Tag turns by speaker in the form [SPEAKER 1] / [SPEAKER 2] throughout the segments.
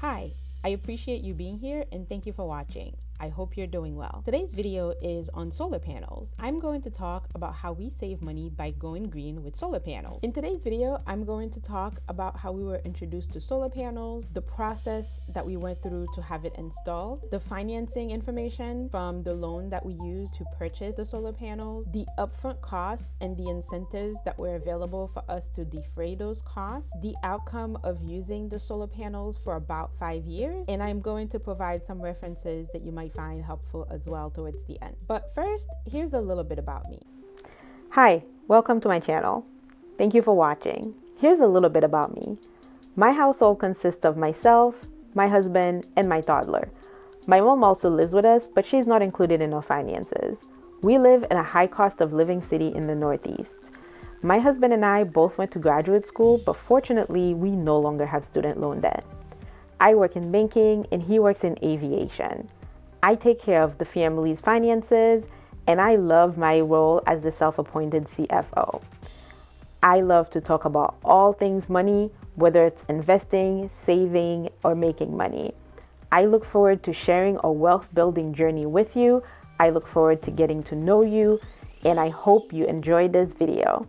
[SPEAKER 1] Hi, I appreciate you being here and thank you for watching. I hope you're doing well. Today's video is on solar panels. I'm going to talk about how we save money by going green with solar panels. In today's video, I'm going to talk about how we were introduced to solar panels, the process that we went through to have it installed, the financing information from the loan that we used to purchase the solar panels, the upfront costs and the incentives that were available for us to defray those costs, the outcome of using the solar panels for about 5 years, and I'm going to provide some references that you might find helpful as well towards the end. But first, here's a little bit about me. Hi, welcome to my channel. Thank you for watching. Here's a little bit about me. My household consists of myself, my husband, and my toddler. My mom also lives with us, but she's not included in our finances. We live in a high cost of living city in the Northeast. My husband and I both went to graduate school, but fortunately, we no longer have student loan debt. I work in banking and he works in aviation. I take care of the family's finances and I love my role as the self-appointed CFO. I love to talk about all things money, whether it's investing, saving, or making money. I look forward to sharing a wealth building journey with you. I look forward to getting to know you, and I hope you enjoyed this video.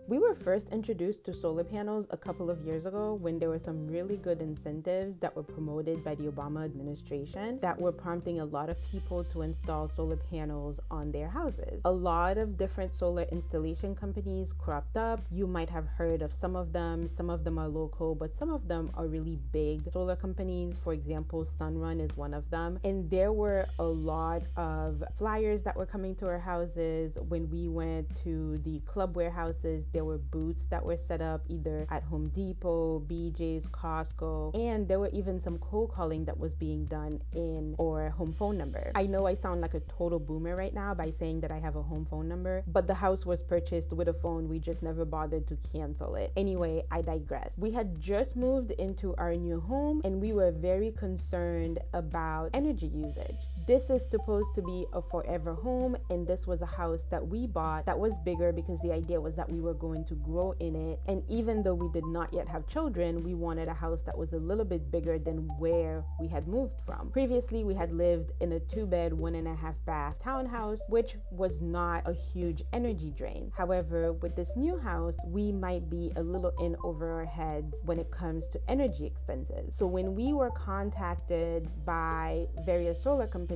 [SPEAKER 1] We were first introduced to solar panels a couple of years ago when there were some really good incentives that were promoted by the Obama administration that were prompting a lot of people to install solar panels on their houses. A lot of different solar installation companies cropped up. You might have heard of some of them. Some of them are local, but some of them are really big solar companies. For example, Sunrun is one of them. And there were a lot of flyers that were coming to our houses. When we went to the club warehouses, there were booths that were set up either at Home Depot, BJ's, Costco, and there were even some cold calling that was being done in our home phone number. I know I sound like a total boomer right now by saying that I have a home phone number, but the house was purchased with a phone. We just never bothered to cancel it. Anyway, I digress. We had just moved into our new home and we were very concerned about energy usage. This is supposed to be a forever home, and this was a house that we bought that was bigger because the idea was that we were going to grow in it. And even though we did not yet have children, we wanted a house that was a little bit bigger than where we had moved from. Previously, we had lived in a 2-bed, 1.5 bath townhouse, which was not a huge energy drain. However, with this new house, we might be a little in over our heads when it comes to energy expenses. So when we were contacted by various solar companies,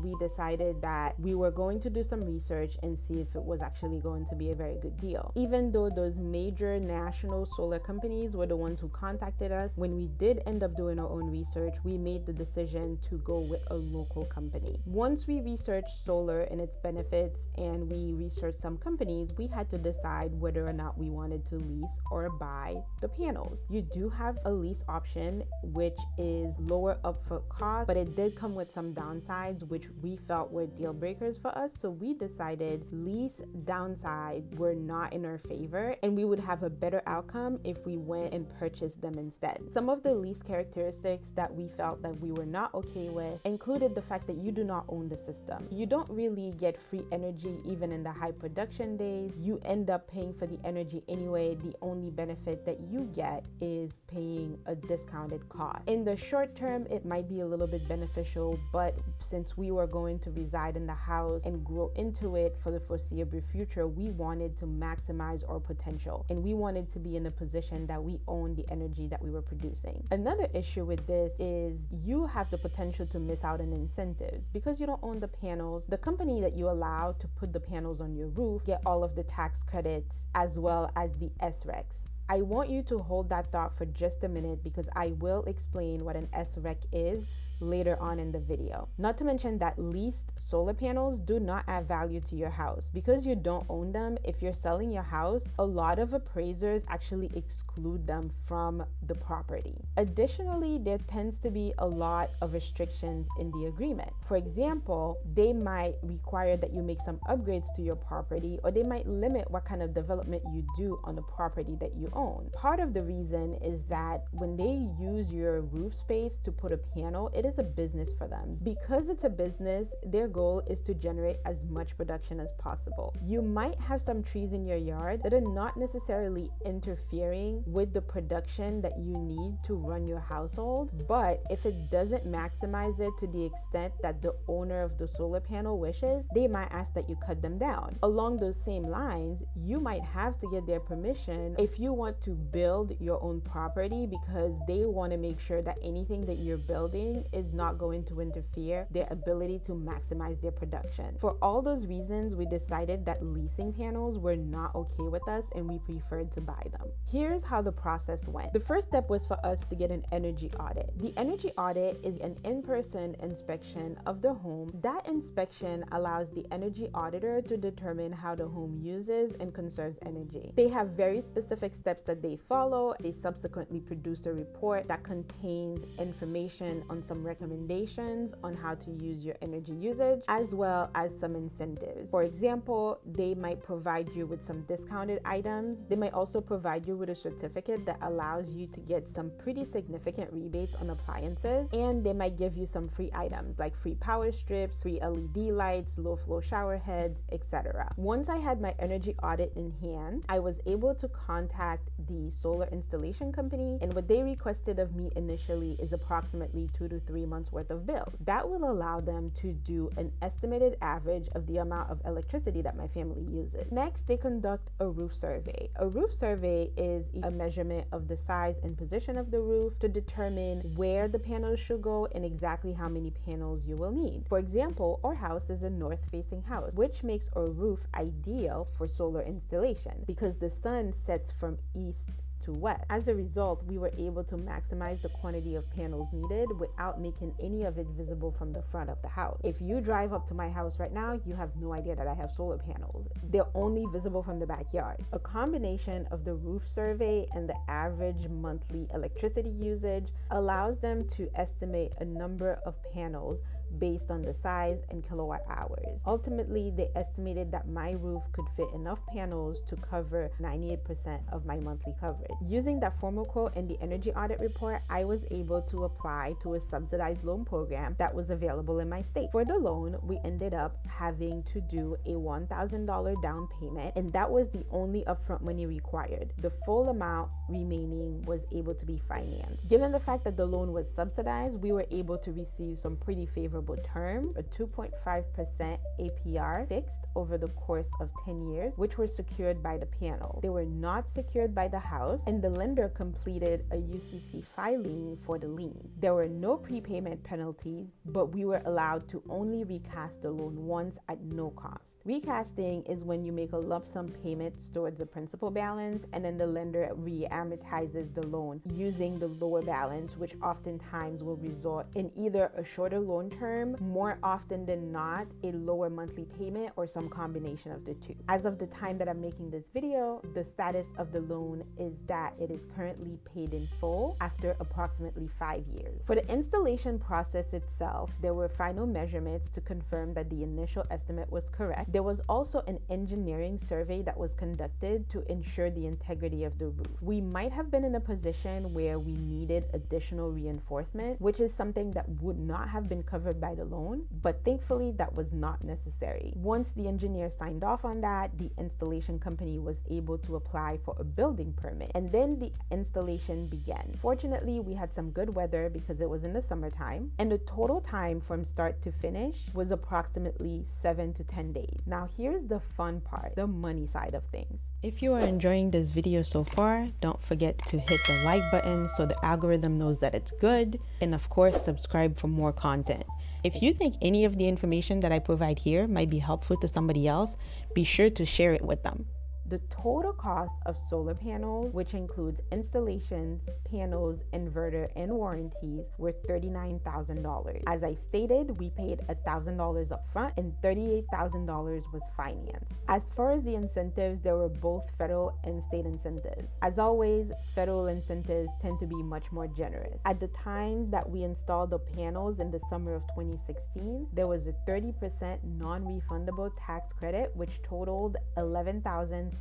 [SPEAKER 1] we decided that we were going to do some research and see if it was actually going to be a very good deal. Even though those major national solar companies were the ones who contacted us, when we did end up doing our own research, we made the decision to go with a local company. Once we researched solar and its benefits and we researched some companies, we had to decide whether or not we wanted to lease or buy the panels. You do have a lease option, which is lower upfront cost, but it did come with some downsides which we felt were deal breakers for us. So we decided lease downside were not in our favor and we would have a better outcome if we went and purchased them instead. Some of the lease characteristics that we felt that we were not okay with included the fact that you do not own the system. You don't really get free energy even in the high production days. You end up paying for the energy anyway. The only benefit that you get is paying a discounted cost. In the short term, it might be a little bit beneficial, but since we were going to reside in the house and grow into it for the foreseeable future, we wanted to maximize our potential and we wanted to be in a position that we own the energy that we were producing. Another issue with this is you have the potential to miss out on incentives because you don't own the panels. The company that you allow to put the panels on your roof get all of the tax credits as well as the SRECs. I want you to hold that thought for just a minute because I will explain what an SREC is later on in the video. Not to mention that leased solar panels do not add value to your house. Because you don't own them, if you're selling your house, a lot of appraisers actually exclude them from the property. Additionally, there tends to be a lot of restrictions in the agreement. For example, they might require that you make some upgrades to your property, or they might limit what kind of development you do on the property that you own. Part of the reason is that when they use your roof space to put a panel, it is a business for them. Because it's a business, their goal is to generate as much production as possible. You might have some trees in your yard that are not necessarily interfering with the production that you need to run your household, but if it doesn't maximize it to the extent that the owner of the solar panel wishes, they might ask that you cut them down. Along those same lines, you might have to get their permission if you want to build your own property, because they want to make sure that anything that you're building is not going to interfere their ability to maximize their production. For all those reasons, we decided that leasing panels were not okay with us and we preferred to buy them. Here's how the process went. The first step was for us to get an energy audit. The energy audit is an in-person inspection of the home. That inspection allows the energy auditor to determine how the home uses and conserves energy. They have very specific steps that they follow. They subsequently produce a report that contains information on some recommendations on how to use your energy usage, as well as some incentives. For example, they might provide you with some discounted items. They might also provide you with a certificate that allows you to get some pretty significant rebates on appliances, and they might give you some free items like free power strips, free LED lights, low flow shower heads, etc. Once I had my energy audit in hand, I was able to contact the solar installation company, and what they requested of me initially is approximately 2 to 3 months worth of bills. That will allow them to do an estimated average of the amount of electricity that my family uses. Next, they conduct a roof survey. A roof survey is a measurement of the size and position of the roof to determine where the panels should go and exactly how many panels you will need. For example, our house is a north-facing house, which makes our roof ideal for solar installation because the sun sets from east to west. As a result, we were able to maximize the quantity of panels needed without making any of it visible from the front of the house. If you drive up to my house right now, you have no idea that I have solar panels. They're only visible from the backyard. A combination of the roof survey and the average monthly electricity usage allows them to estimate a number of panels based on the size and kilowatt hours. Ultimately, they estimated that my roof could fit enough panels to cover 98% of my monthly coverage. Using that formal quote and the energy audit report, I was able to apply to a subsidized loan program that was available in my state. For the loan, we ended up having to do a $1,000 down payment, and that was the only upfront money required. The full amount remaining was able to be financed. Given the fact that the loan was subsidized, we were able to receive some pretty favorable terms, a 2.5% APR fixed over the course of 10 years, which were secured by the panel. They were not secured by the house, and the lender completed a UCC filing for the lien. There were no prepayment penalties, but we were allowed to only recast the loan once at no cost. Recasting is when you make a lump sum payment towards the principal balance, and then the lender re-amortizes the loan using the lower balance, which oftentimes will result in either a shorter loan term, more often than not, a lower monthly payment, or some combination of the two. As of the time that I'm making this video, the status of the loan is that it is currently paid in full after approximately 5 years. For the installation process itself, there were final measurements to confirm that the initial estimate was correct. There was also an engineering survey that was conducted to ensure the integrity of the roof. We might have been in a position where we needed additional reinforcement, which is something that would not have been covered by the loan, but thankfully that was not necessary. Once the engineer signed off on that, the installation company was able to apply for a building permit, and then the installation began. Fortunately, we had some good weather because it was in the summertime, and the total time from start to finish was approximately 7 to 10 days. Now here's the fun part, the money side of things. If you are enjoying this video so far, don't forget to hit the like button so the algorithm knows that it's good, and of course subscribe for more content. If you think any of the information that I provide here might be helpful to somebody else, be sure to share it with them. The total cost of solar panels, which includes installations, panels, inverter, and warranties, were $39,000. As I stated, we paid $1,000 up front and $38,000 was financed. As far as the incentives, there were both federal and state incentives. As always, federal incentives tend to be much more generous. At the time that we installed the panels in the summer of 2016, there was a 30% non-refundable tax credit, which totaled $11,700.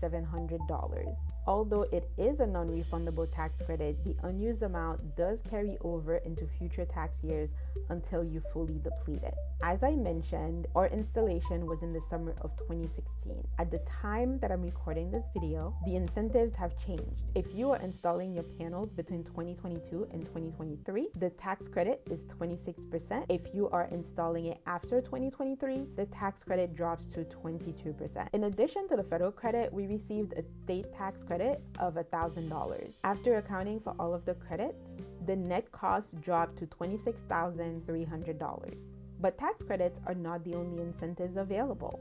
[SPEAKER 1] Although it is a non-refundable tax credit, the unused amount does carry over into future tax years until you fully deplete it. As I mentioned, our installation was in the summer of 2016. At the time that I'm recording this video, the incentives have changed. If you are installing your panels between 2022 and 2023, the tax credit is 26%. If you are installing it after 2023, the tax credit drops to 22%. In addition to the federal credit, we received a state tax credit of $1,000. After accounting for all of the credits, the net cost dropped to $26,300. But tax credits are not the only incentives available.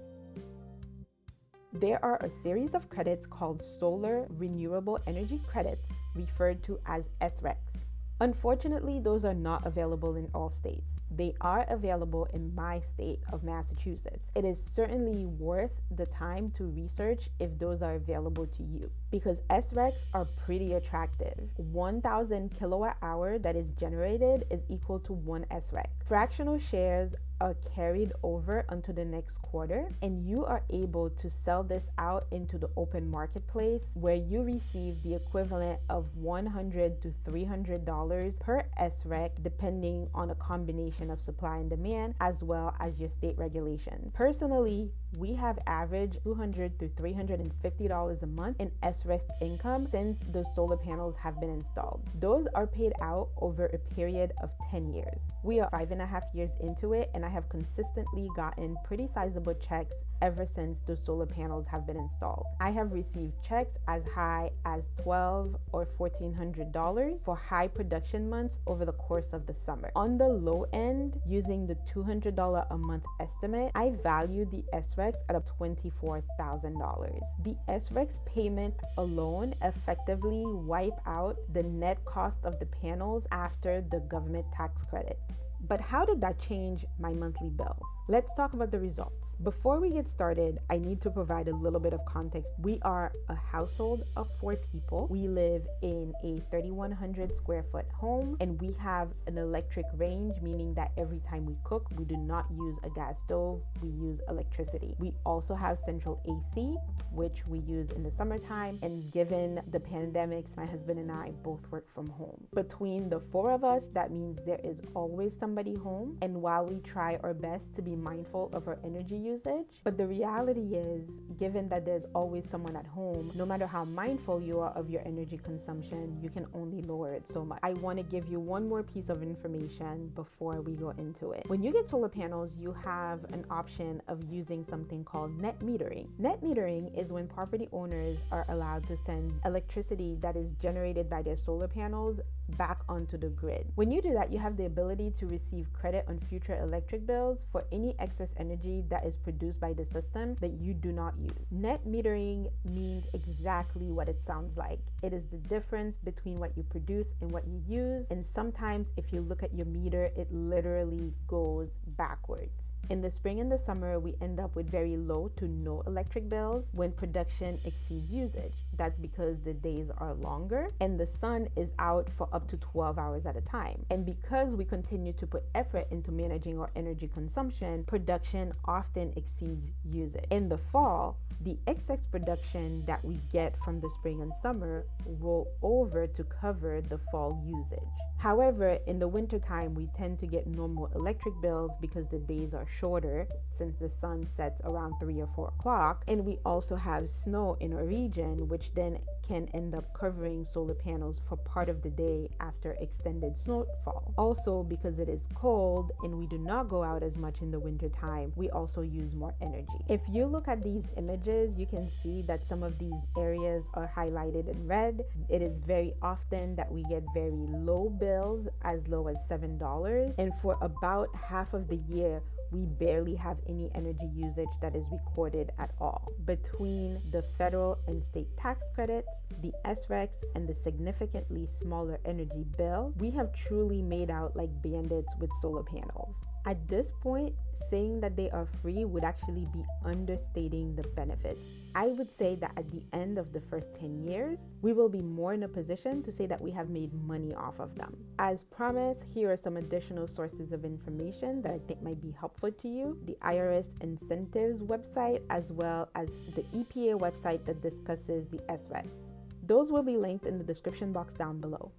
[SPEAKER 1] There are a series of credits called Solar Renewable Energy Credits, referred to as SRECs. Unfortunately, those are not available in all states. They are available in my state of Massachusetts. It is certainly worth the time to research if those are available to you, because SRECs are pretty attractive. 1,000 kilowatt hour that is generated is equal to 1 SREC. Fractional shares are carried over until the next quarter, and you are able to sell this out into the open marketplace, where you receive the equivalent of $100 to $300 per SREC, depending on a combination of supply and demand, as well as your state regulations. Personally, we have averaged $200 to $350 a month in SRECs income since the solar panels have been installed. Those are paid out over a period of 10 years. We are 5.5 years into it, and I have consistently gotten pretty sizable checks ever since the solar panels have been installed. I have received checks as high as $1,200 or $1,400 for high production months over the course of the summer. On the low end, using the $200 a month estimate, I value the SRECs at $24,000. The SRECs payment alone effectively wipe out the net cost of the panels after the government tax credits. But how did that change my monthly bills? Let's talk about the results. Before we get started, I need to provide a little bit of context. We are a household of 4 people. We live in a 3,100 square foot home, and we have an electric range, meaning that every time we cook, we do not use a gas stove, we use electricity. We also have central AC, which we use in the summertime, and given the pandemics, my husband and I both work from home. Between the 4 of us, that means there is always somebody home, and while we try our best to be mindful of our energy usage, but the reality is, given that there's always someone at home, no matter how mindful you are of your energy consumption, you can only lower it so much. I want to give you one more piece of information before we go into it. When you get solar panels, you have an option of using something called net metering. Net metering is when property owners are allowed to send electricity that is generated by their solar panels back onto the grid. When you do that, you have the ability to receive credit on future electric bills for any excess energy that is produced by the system that you do not use. Net metering means exactly what it sounds like. It is the difference between what you produce and what you use, and sometimes if you look at your meter, it literally goes backwards. In the spring and the summer, we end up with very low to no electric bills when production exceeds usage. That's because the days are longer and the sun is out for up to 12 hours at a time. And because we continue to put effort into managing our energy consumption, production often exceeds usage. In the fall, the excess production that we get from the spring and summer roll over to cover the fall usage. However, in the wintertime, we tend to get normal electric bills because the days are shorter since the sun sets around 3 or 4 o'clock, and we also have snow in our region, which then can end up covering solar panels for part of the day after extended snowfall. Also, because it is cold and we do not go out as much in the winter time, we also use more energy. If you look at these images, you can see that some of these areas are highlighted in red. It is very often that we get very low bills, as low as $7, and for about half of the year, we barely have any energy usage that is recorded at all. Between the federal and state tax credits, the SRECs, and the significantly smaller energy bill, we have truly made out like bandits with solar panels. At this point, saying that they are free would actually be understating the benefits. I would say that at the end of the first 10 years, we will be more in a position to say that we have made money off of them. As promised, here are some additional sources of information that I think might be helpful to you. The IRS incentives website, as well as the EPA website that discusses the SRECs. Those will be linked in the description box down below.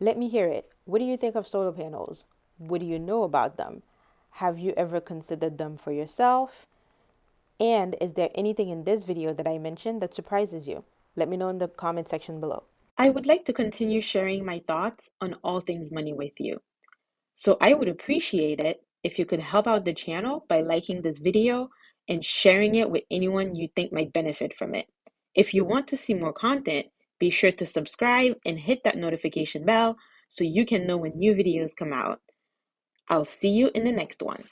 [SPEAKER 2] Let me hear it. What do you think of solar panels? What do you know about them? Have you ever considered them for yourself? And is there anything in this video that I mentioned that surprises you? Let me know in the comment section below.
[SPEAKER 1] I would like to continue sharing my thoughts on all things money with you. So I would appreciate it if you could help out the channel by liking this video and sharing it with anyone you think might benefit from it. If you want to see more content, be sure to subscribe and hit that notification bell so you can know when new videos come out. I'll see you in the next one.